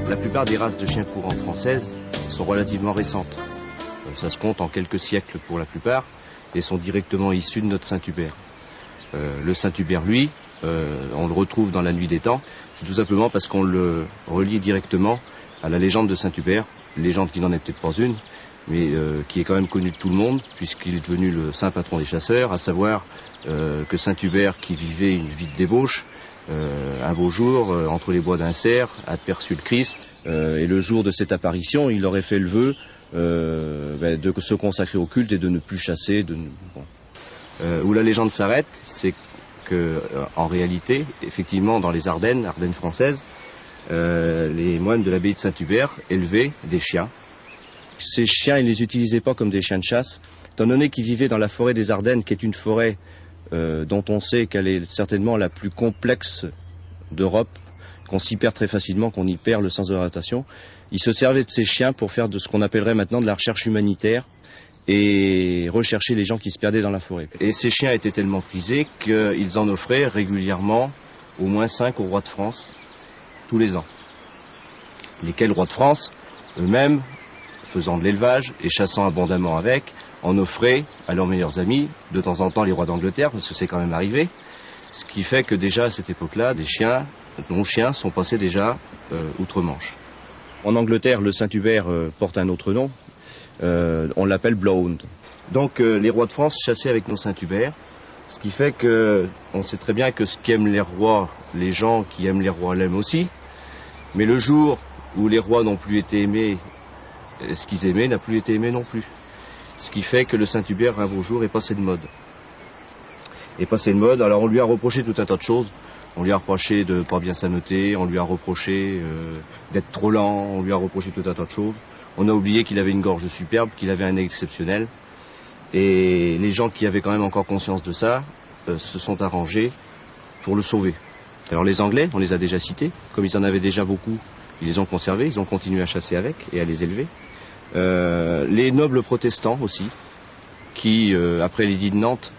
La plupart des races de chiens courants françaises sont relativement récentes. Ça se compte en quelques siècles pour la plupart et sont directement issus de notre Saint-Hubert. Le Saint-Hubert, lui, on le retrouve dans la nuit des temps. C'est tout simplement parce qu'on le relie directement à la légende de Saint-Hubert, légende qui n'en est peut-être pas une, mais qui est quand même connue de tout le monde, puisqu'il est devenu le saint patron des chasseurs, à savoir que Saint-Hubert, qui vivait une vie de débauche, un beau jour, entre les bois d'un cerf, aperçut le Christ, et le jour de cette apparition, il aurait fait le vœu de se consacrer au culte et de ne plus chasser. Où la légende s'arrête, c'est que, en réalité, effectivement, dans les Ardennes françaises, les moines de l'abbaye de Saint-Hubert élevaient des chiens. Ces chiens, ils ne les utilisaient pas comme des chiens de chasse, étant donné qu'ils vivaient dans la forêt des Ardennes, qui est une forêt dont on sait qu'elle est certainement la plus complexe d'Europe, qu'on s'y perd très facilement, qu'on y perd le sens de l'orientation. Ils se servaient de ces chiens pour faire de ce qu'on appellerait maintenant de la recherche humanitaire et rechercher les gens qui se perdaient dans la forêt. Et ces chiens étaient tellement prisés qu'ils en offraient régulièrement au moins 5 au roi de France tous les ans. Lesquels rois de France, eux-mêmes, faisant de l'élevage et chassant abondamment avec, en offraient à leurs meilleurs amis, de temps en temps les rois d'Angleterre, parce que c'est quand même arrivé. Ce qui fait que déjà à cette époque-là, nos chiens sont passés déjà outre-Manche. En Angleterre, le Saint-Hubert porte un autre nom, on l'appelle Bloodhound. Donc les rois de France chassaient avec nos Saint-Hubert, ce qui fait que on sait très bien que ce qu'aiment les rois, les gens qui aiment les rois l'aiment aussi, mais le jour où les rois n'ont plus été aimés, ce qu'ils aimaient n'a plus été aimé non plus. Ce qui fait que le Saint-Hubert, un beau jour, est passé de mode. Alors on lui a reproché tout un tas de choses. On lui a reproché de ne pas bien s'ameuter, on lui a reproché d'être trop lent, on lui a reproché tout un tas de choses. On a oublié qu'il avait une gorge superbe, qu'il avait un nez exceptionnel. Et les gens qui avaient quand même encore conscience de ça se sont arrangés pour le sauver. Alors les Anglais, on les a déjà cités, comme ils en avaient déjà beaucoup, ils les ont conservés, ils ont continué à chasser avec et à les élever. Les nobles protestants aussi, qui, après l'édit de Nantes,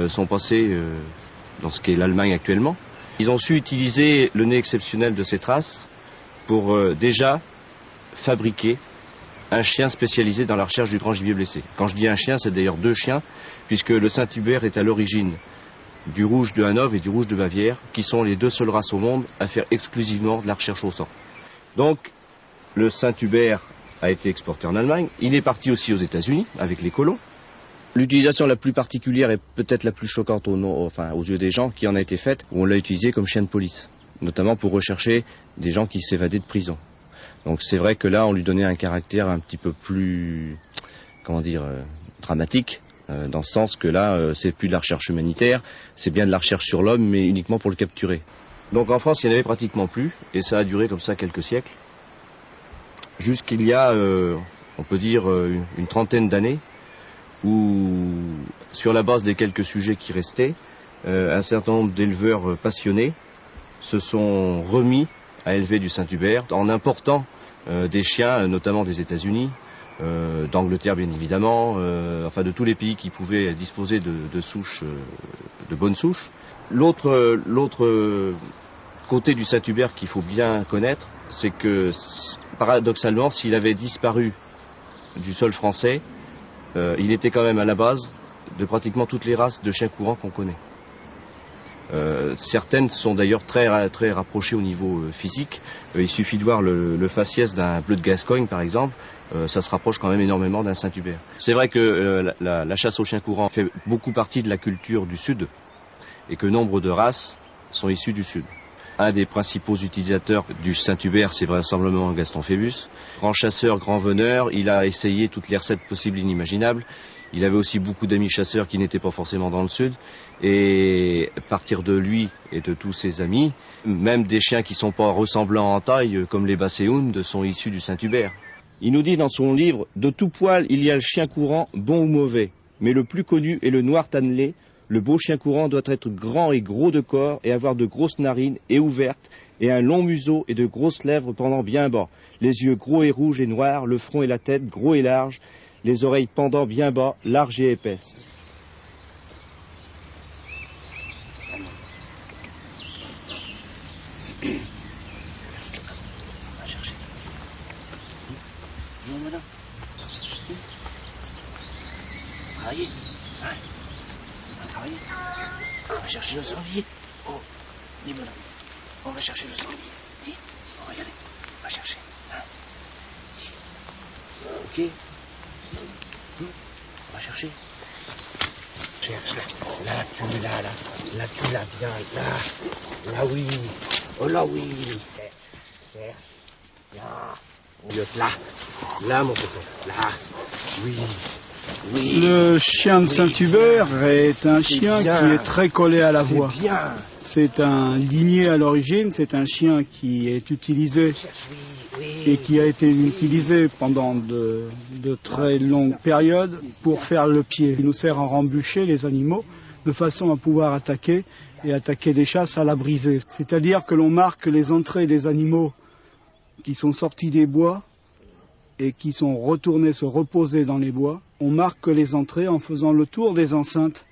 sont passés dans ce qu'est l'Allemagne actuellement. Ils ont su utiliser le nez exceptionnel de cette race pour déjà fabriquer un chien spécialisé dans la recherche du grand gibier blessé. Quand je dis un chien, c'est d'ailleurs 2 chiens, puisque le Saint-Hubert est à l'origine du rouge de Hanovre et du rouge de Bavière, qui sont les 2 seules races au monde à faire exclusivement de la recherche au sang. Donc, le Saint-Hubert a été exporté en Allemagne. Il est parti aussi aux États-Unis avec les colons. L'utilisation la plus particulière et peut-être la plus choquante aux yeux des gens qui en a été faite, où on l'a utilisé comme chien de police, notamment pour rechercher des gens qui s'évadaient de prison. Donc c'est vrai que là, on lui donnait un caractère un petit peu plus, dramatique, dans le sens que là, c'est plus de la recherche humanitaire, c'est bien de la recherche sur l'homme, mais uniquement pour le capturer. Donc en France, il n'y en avait pratiquement plus, et ça a duré comme ça quelques siècles, jusqu'il y a, on peut dire, une trentaine d'années, où, sur la base des quelques sujets qui restaient, un certain nombre d'éleveurs passionnés se sont remis à élever du Saint-Hubert en important des chiens, notamment des États-Unis, d'Angleterre bien évidemment, de tous les pays qui pouvaient disposer de souches, de bonnes souches. L'autre côté du Saint-Hubert qu'il faut bien connaître, c'est que paradoxalement, s'il avait disparu du sol français, il était quand même à la base de pratiquement toutes les races de chiens courants qu'on connaît. Certaines sont d'ailleurs très rapprochées au niveau physique. Il suffit de voir le faciès d'un bleu de Gascogne par exemple, ça se rapproche quand même énormément d'un Saint-Hubert. C'est vrai que la chasse aux chiens courants fait beaucoup partie de la culture du Sud et que nombre de races sont issues du Sud. Un des principaux utilisateurs du Saint-Hubert, c'est vraisemblablement Gaston Phébus. Grand chasseur, grand veneur, il a essayé toutes les recettes possibles et inimaginables. Il avait aussi beaucoup d'amis chasseurs qui n'étaient pas forcément dans le Sud. Et à partir de lui et de tous ses amis, même des chiens qui ne sont pas ressemblants en taille, comme les Basséhounds, sont issus du Saint-Hubert. Il nous dit dans son livre « De tout poil, il y a le chien courant, bon ou mauvais. Mais le plus connu est le noir tannelé. Le beau chien courant doit être grand et gros de corps et avoir de grosses narines et ouvertes et un long museau et de grosses lèvres pendant bien bas. Les yeux gros et rouges et noirs, le front et la tête gros et larges, les oreilles pendant bien bas, larges et épaisses. » travailler. Hein? On va travailler. On va chercher le sanglier. Oh, dis bonhomme. On va chercher le sanglier. Dis, on va y aller. On va chercher. Hein? Ici. Ok. On va chercher. Cherche là, là, tu l'as bien, là oui, oh là oui, cherche, là mon copain, là, oui. Le chien de Saint-Hubert est un chien qui est très collé à la voix. C'est un ligné à l'origine, c'est un chien qui est utilisé et qui a été utilisé pendant de très longues périodes pour faire le pied. Il nous sert à rembûcher les animaux de façon à pouvoir attaquer et attaquer des chasses à la brisée. C'est-à-dire que l'on marque les entrées des animaux qui sont sortis des bois et qui sont retournés se reposer dans les bois. On marque les entrées en faisant le tour des enceintes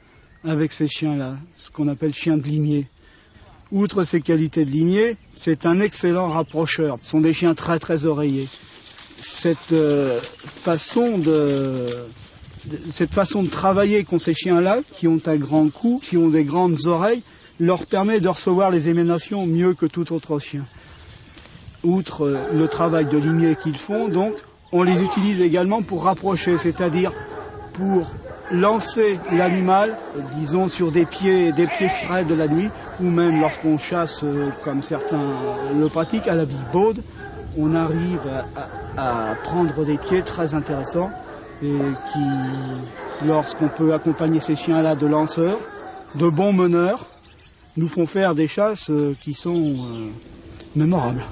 avec ces chiens-là, ce qu'on appelle chiens de limier. Outre ses qualités de limier, c'est un excellent rapprocheur. Ce sont des chiens très très oreillers. Cette façon de travailler qu'ont ces chiens-là, qui ont un grand cou, qui ont des grandes oreilles, leur permet de recevoir les émanations mieux que tout autre chien. Outre le travail de limier qu'ils font, donc, on les utilise également pour rapprocher, c'est-à-dire pour lancer l'animal, disons, sur des pieds frais de la nuit, ou même lorsqu'on chasse, comme certains le pratiquent, à la bibaude, on arrive à prendre des pieds très intéressants et qui, lorsqu'on peut accompagner ces chiens-là de lanceurs, de bons meneurs, nous font faire des chasses qui sont mémorables.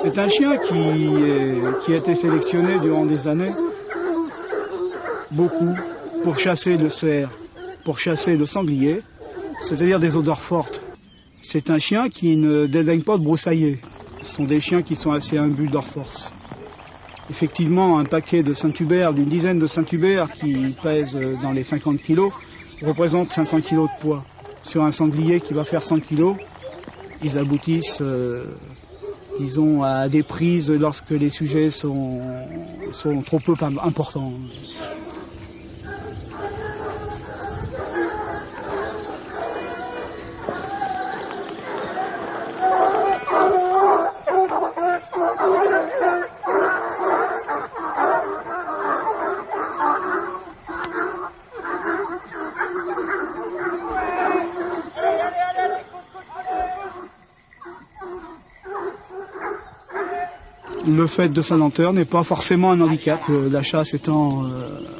C'est un chien qui a été sélectionné durant des années, beaucoup, pour chasser le cerf, pour chasser le sanglier, c'est-à-dire des odeurs fortes. C'est un chien qui ne dédaigne pas de broussailler. Ce sont des chiens qui sont assez imbus de leur force. Effectivement, un paquet de Saint-Hubert, d'une dizaine de Saint-Hubert qui pèse dans les 50 kilos, représente 500 kilos de poids. Sur un sanglier qui va faire 100 kilos, ils aboutissent, disons, à des prises lorsque les sujets sont trop peu importants. Le fait de sa lenteur n'est pas forcément un handicap. La chasse étant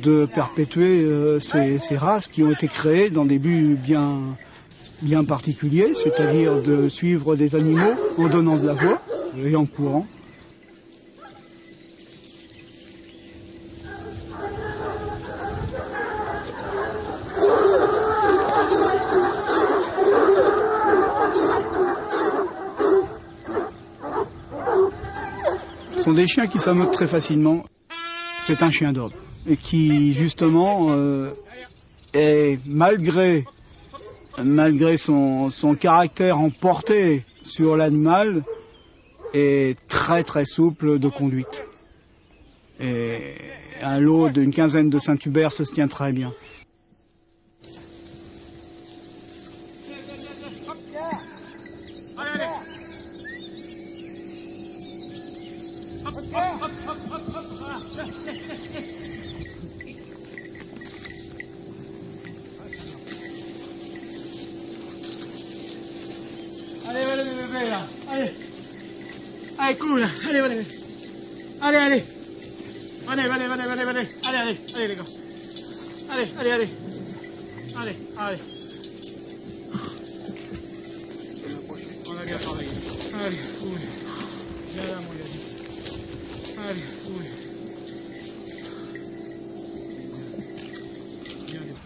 de perpétuer ces races qui ont été créées dans des buts bien particuliers, c'est-à-dire de suivre des animaux en donnant de la voix et en courant. Ce sont des chiens qui s'ameutent très facilement. C'est un chien d'ordre et qui justement est malgré son caractère emporté sur l'animal est très très souple de conduite. Et un lot d'une quinzaine de Saint-Hubert se tient très bien. Allez, cool. Allez, allez. Allez, allez. Venez, venez, venez, venez, venez. Allez, allez, allez, les gars. Allez, allez, allez. Allez, allez. On a bien travaillé. Allez, cool. Viens là, mon gars. Allez, cool.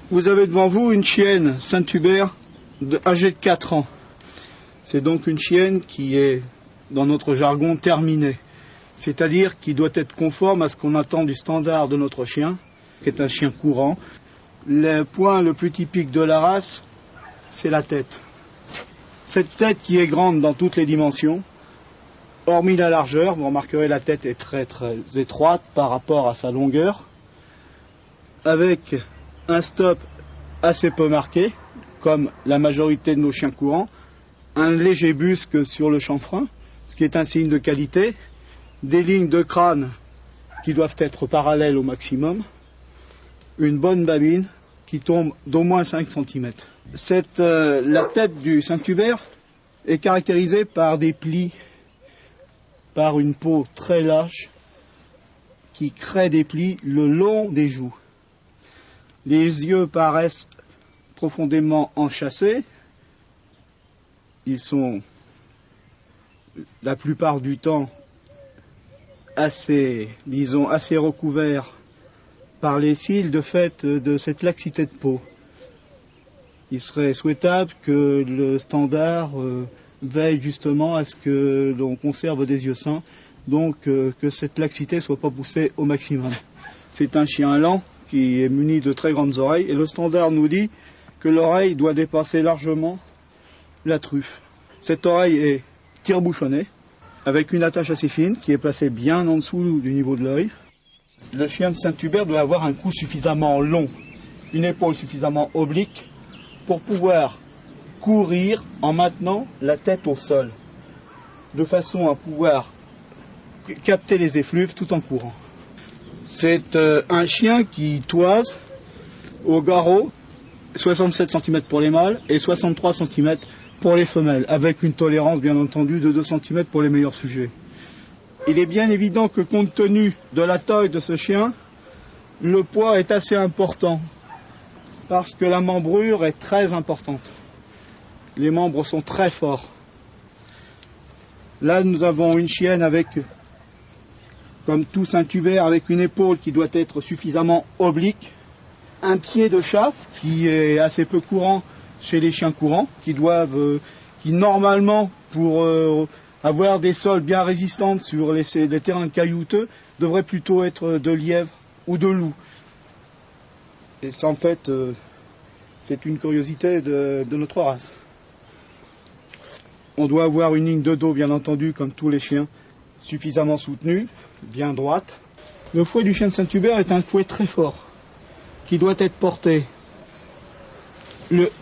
Vous avez devant vous une chienne Saint-Hubert âgée de 4 ans. C'est donc une chienne qui est, dans notre jargon, terminée. C'est-à-dire qui doit être conforme à ce qu'on attend du standard de notre chien, qui est un chien courant. Le point le plus typique de la race, c'est la tête. Cette tête qui est grande dans toutes les dimensions, hormis la largeur, vous remarquerez la tête est très très étroite par rapport à sa longueur, avec un stop assez peu marqué, comme la majorité de nos chiens courants, un léger busque sur le chanfrein, ce qui est un signe de qualité, des lignes de crâne qui doivent être parallèles au maximum, une bonne babine qui tombe d'au moins 5 cm. La tête du Saint-Hubert est caractérisée par des plis, par une peau très lâche qui crée des plis le long des joues. Les yeux paraissent profondément enchâssés. Ils sont la plupart du temps assez recouverts par les cils de fait de cette laxité de peau. Il serait souhaitable que le standard veille justement à ce que l'on conserve des yeux sains, donc que cette laxité ne soit pas poussée au maximum. C'est un chien lent qui est muni de très grandes oreilles, et le standard nous dit que l'oreille doit dépasser largement la truffe. Cette oreille est tire-bouchonnée, avec une attache assez fine qui est placée bien en dessous du niveau de l'œil. Le chien de Saint-Hubert doit avoir un cou suffisamment long, une épaule suffisamment oblique pour pouvoir courir en maintenant la tête au sol, de façon à pouvoir capter les effluves tout en courant. C'est un chien qui toise au garrot 67 cm pour les mâles et 63 cm pour les femelles, avec une tolérance bien entendu de 2 cm pour les meilleurs sujets. Il est bien évident que compte tenu de la taille de ce chien, le poids est assez important, parce que la membrure est très importante. Les membres sont très forts. Là, nous avons une chienne avec, comme tout Saint-Hubert, avec une épaule qui doit être suffisamment oblique, un pied de chasse qui est assez peu courant chez les chiens courants, qui normalement, pour avoir des sols bien résistants sur les terrains caillouteux, devraient plutôt être de lièvre ou de loup. Et ça, en fait, c'est une curiosité de notre race. On doit avoir une ligne de dos, bien entendu, comme tous les chiens, suffisamment soutenue, bien droite. Le fouet du chien de Saint-Hubert est un fouet très fort, qui doit être porté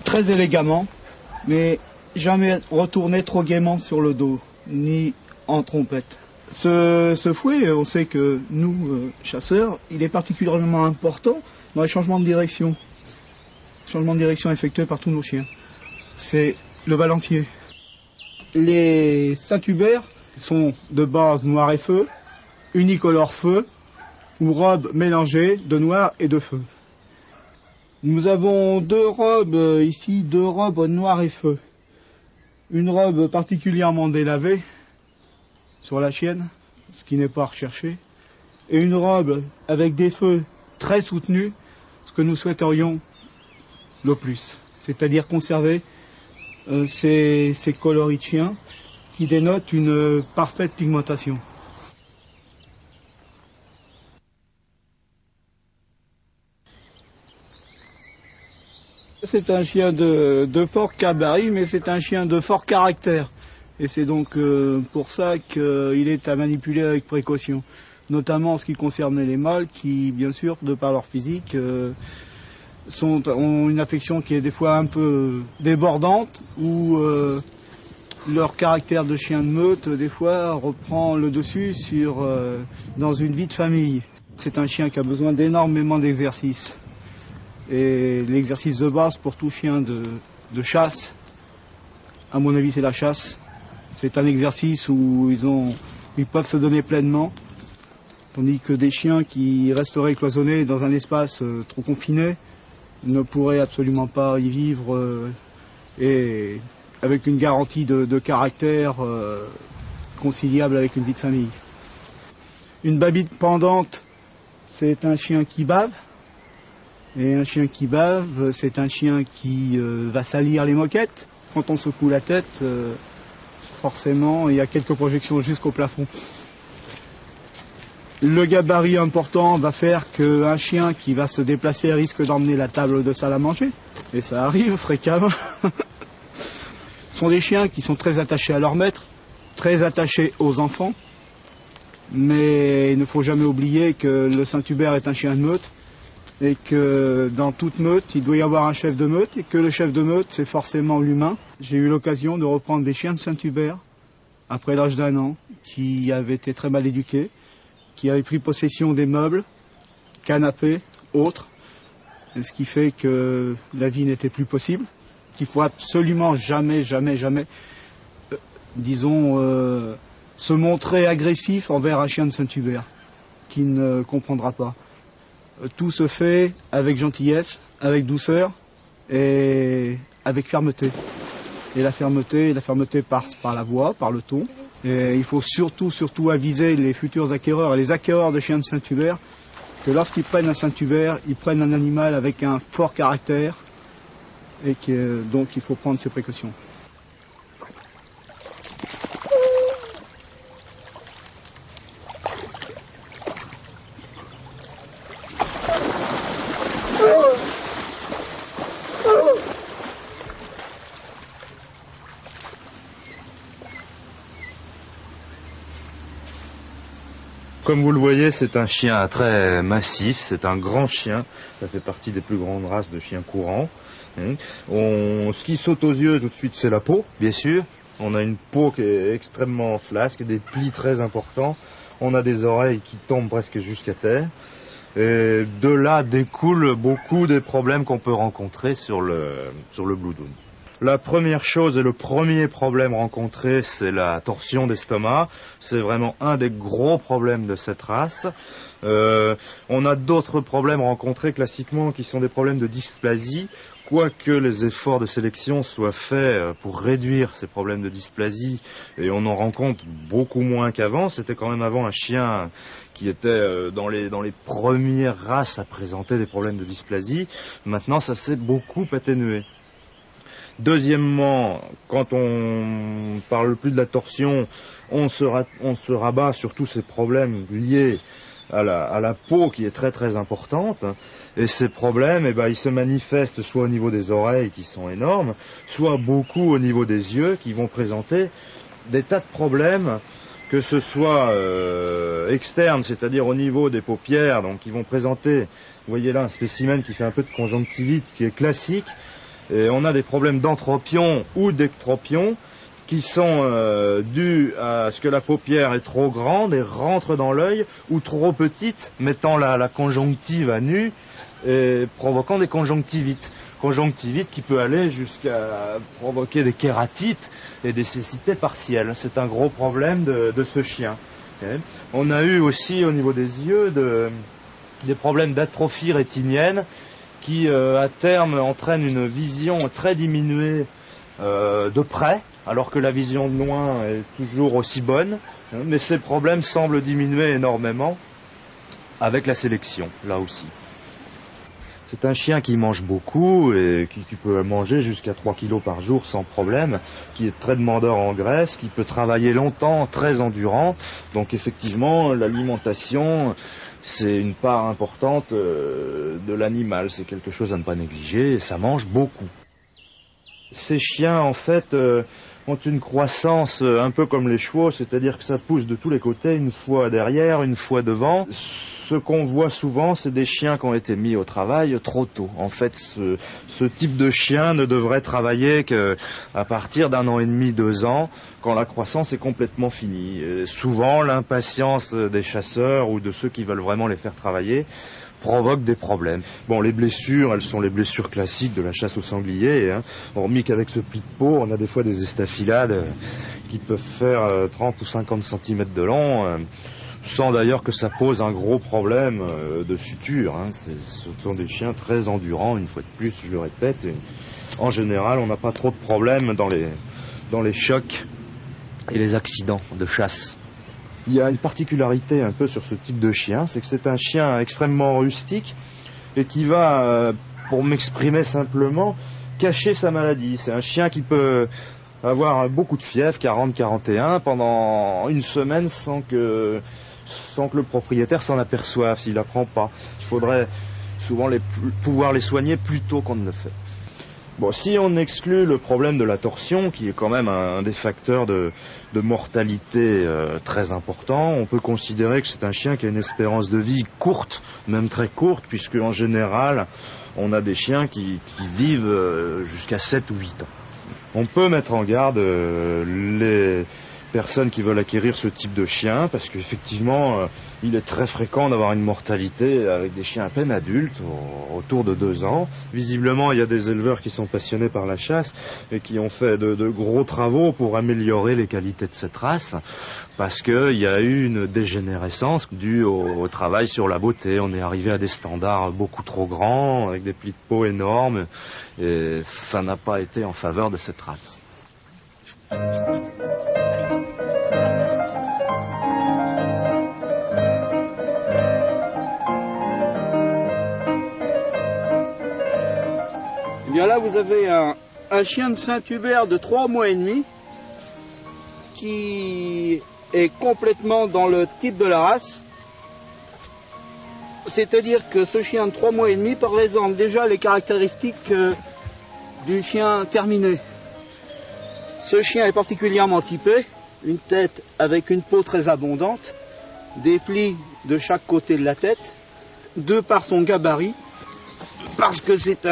très élégamment, mais jamais retourné trop gaiement sur le dos, ni en trompette. Ce fouet, on sait que nous, chasseurs, il est particulièrement important dans les changements de direction. Changement de direction effectué par tous nos chiens. C'est le balancier. Les Saint-Hubert sont de base noir et feu, unicolore feu, ou robe mélangée de noir et de feu. Nous avons deux robes ici, deux robes noir et feu. Une robe particulièrement délavée sur la chienne, ce qui n'est pas recherché, et une robe avec des feux très soutenus, ce que nous souhaiterions le plus, c'est-à-dire conserver ces coloris de chiens qui dénotent une parfaite pigmentation. C'est un chien de fort gabarit, mais c'est un chien de fort caractère. Et c'est donc pour ça qu'il est à manipuler avec précaution. Notamment en ce qui concerne les mâles qui, bien sûr, de par leur physique, ont une affection qui est des fois un peu débordante, ou leur caractère de chien de meute, des fois, reprend le dessus dans une vie de famille. C'est un chien qui a besoin d'énormément d'exercice. Et l'exercice de base pour tout chien de chasse, à mon avis c'est la chasse. C'est un exercice où ils ont ils peuvent se donner pleinement, tandis que des chiens qui resteraient cloisonnés dans un espace trop confiné ne pourraient absolument pas y vivre et avec une garantie de caractère conciliable avec une vie de famille. Une babine pendante, c'est un chien qui bave. Et un chien qui bave, c'est un chien qui va salir les moquettes. Quand on secoue la tête, forcément, il y a quelques projections jusqu'au plafond. Le gabarit important va faire qu'un chien qui va se déplacer risque d'emmener la table de salle à manger. Et ça arrive fréquemment. Ce sont des chiens qui sont très attachés à leur maître, très attachés aux enfants. Mais il ne faut jamais oublier que le Saint-Hubert est un chien de meute et que dans toute meute, il doit y avoir un chef de meute et que le chef de meute, c'est forcément l'humain. J'ai eu l'occasion de reprendre des chiens de Saint-Hubert après l'âge d'1 an qui avaient été très mal éduqués, qui avaient pris possession des meubles, canapés, autres, ce qui fait que la vie n'était plus possible, qu'il faut absolument jamais, disons, se montrer agressif envers un chien de Saint-Hubert, qui ne comprendra pas. Tout se fait avec gentillesse, avec douceur et avec fermeté. Et la fermeté passe par la voix, par le ton. Et il faut surtout aviser les futurs acquéreurs et les acquéreurs de chiens de Saint-Hubert que lorsqu'ils prennent un Saint-Hubert, ils prennent un animal avec un fort caractère et que donc il faut prendre ses précautions. Comme vous le voyez, c'est un chien très massif, c'est un grand chien, ça fait partie des plus grandes races de chiens courants. Ce qui saute aux yeux tout de suite, c'est la peau, bien sûr. On a une peau qui est extrêmement flasque, des plis très importants, on a des oreilles qui tombent presque jusqu'à terre. Et de là découlent beaucoup des problèmes qu'on peut rencontrer sur le Blue Doom. La première chose et le premier problème rencontré, c'est la torsion d'estomac. C'est vraiment un des gros problèmes de cette race. On a d'autres problèmes rencontrés classiquement qui sont des problèmes de dysplasie. Quoique les efforts de sélection soient faits pour réduire ces problèmes de dysplasie, et on en rencontre beaucoup moins qu'avant, c'était quand même avant un chien qui était dans les premières races à présenter des problèmes de dysplasie. Maintenant, ça s'est beaucoup atténué. Deuxièmement, quand on parle plus de la torsion, on se rabat sur tous ces problèmes liés à la peau qui est très très importante. Et ces problèmes, ils se manifestent soit au niveau des oreilles qui sont énormes, soit beaucoup au niveau des yeux qui vont présenter des tas de problèmes, que ce soit externes, c'est-à-dire au niveau des paupières, donc qui vont présenter, vous voyez là un spécimen qui fait un peu de conjonctivite qui est classique. Et on a des problèmes d'entropion ou d'ectropion qui sont dus à ce que la paupière est trop grande et rentre dans l'œil, ou trop petite, mettant la conjonctive à nu et provoquant des conjonctivites. Conjonctivite qui peut aller jusqu'à provoquer des kératites et des cécités partielles. C'est un gros problème de ce chien. Okay. On a eu aussi au niveau des yeux des problèmes d'atrophie rétinienne qui à terme entraîne une vision très diminuée de près, alors que la vision de loin est toujours aussi bonne, mais ces problèmes semblent diminuer énormément avec la sélection, là aussi. C'est un chien qui mange beaucoup et qui peut manger jusqu'à 3 kilos par jour sans problème, qui est très demandeur en graisse, qui peut travailler longtemps, très endurant. Donc effectivement, l'alimentation, c'est une part importante de l'animal. C'est quelque chose à ne pas négliger et ça mange beaucoup. Ces chiens, en fait, ont une croissance un peu comme les chevaux, c'est-à-dire que ça pousse de tous les côtés, une fois derrière, une fois devant. Ce qu'on voit souvent, c'est des chiens qui ont été mis au travail trop tôt. En fait, ce type de chien ne devrait travailler qu'à partir d'1 an et demi, 2 ans, quand la croissance est complètement finie. Et souvent, l'impatience des chasseurs ou de ceux qui veulent vraiment les faire travailler provoquent des problèmes. Bon, les blessures, elles sont les blessures classiques de la chasse au sanglier, hein. Hormis qu'avec ce pli de peau, on a des fois des estafilades qui peuvent faire 30 ou 50 cm de long, sans d'ailleurs que ça pose un gros problème de suture, hein. Ce sont des chiens très endurants, une fois de plus, je le répète. Et en général, on n'a pas trop de problèmes dans les chocs et les accidents de chasse. Il y a une particularité un peu sur ce type de chien, c'est que c'est un chien extrêmement rustique et qui va, pour m'exprimer simplement, cacher sa maladie. C'est un chien qui peut avoir beaucoup de fièvre, 40-41, pendant une semaine sans que le propriétaire s'en aperçoive s'il n'apprend pas. Il faudrait souvent pouvoir les soigner plus tôt qu'on ne le fait. Bon, si on exclut le problème de la torsion, qui est quand même un des facteurs de mortalité très important, on peut considérer que c'est un chien qui a une espérance de vie courte, même très courte, puisque en général, on a des chiens qui vivent jusqu'à 7 ou 8 ans. On peut mettre en garde les personnes qui veulent acquérir ce type de chien, parce qu'effectivement, il est très fréquent d'avoir une mortalité avec des chiens à peine adultes, autour de 2 ans. Visiblement, il y a des éleveurs qui sont passionnés par la chasse et qui ont fait de gros travaux pour améliorer les qualités de cette race, parce qu'il y a eu une dégénérescence due au travail sur la beauté. On est arrivé à des standards beaucoup trop grands, avec des plis de peau énormes, et ça n'a pas été en faveur de cette race. Bien là, vous avez un chien de Saint-Hubert de 3 mois et demi qui est complètement dans le type de la race. C'est-à-dire que ce chien de 3 mois et demi présente déjà les caractéristiques du chien terminé. Ce chien est particulièrement typé, une tête avec une peau très abondante, des plis de chaque côté de la tête, de par son gabarit, parce que c'est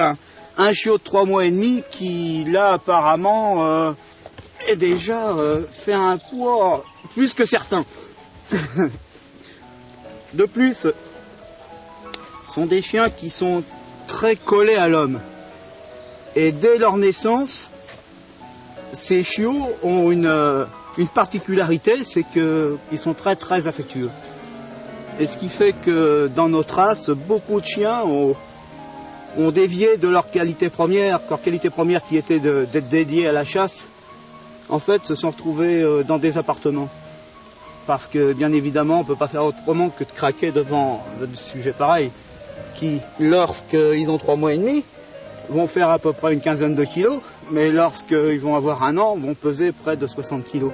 un chiot de 3 mois et demi qui, là, apparemment, est déjà fait un poids plus que certain. De plus, ce sont des chiens qui sont très collés à l'homme. Et dès leur naissance, ces chiots ont une particularité, c'est qu'ils sont très très affectueux. Et ce qui fait que dans notre race, beaucoup de chiens ont dévié de leur qualité première qui était d'être dédiée à la chasse, en fait se sont retrouvés dans des appartements. Parce que bien évidemment on ne peut pas faire autrement que de craquer devant des sujets pareils, qui lorsqu'ils ont 3 mois et demi vont faire à peu près une quinzaine de kilos, mais lorsqu'ils vont avoir 1 an vont peser près de 60 kilos.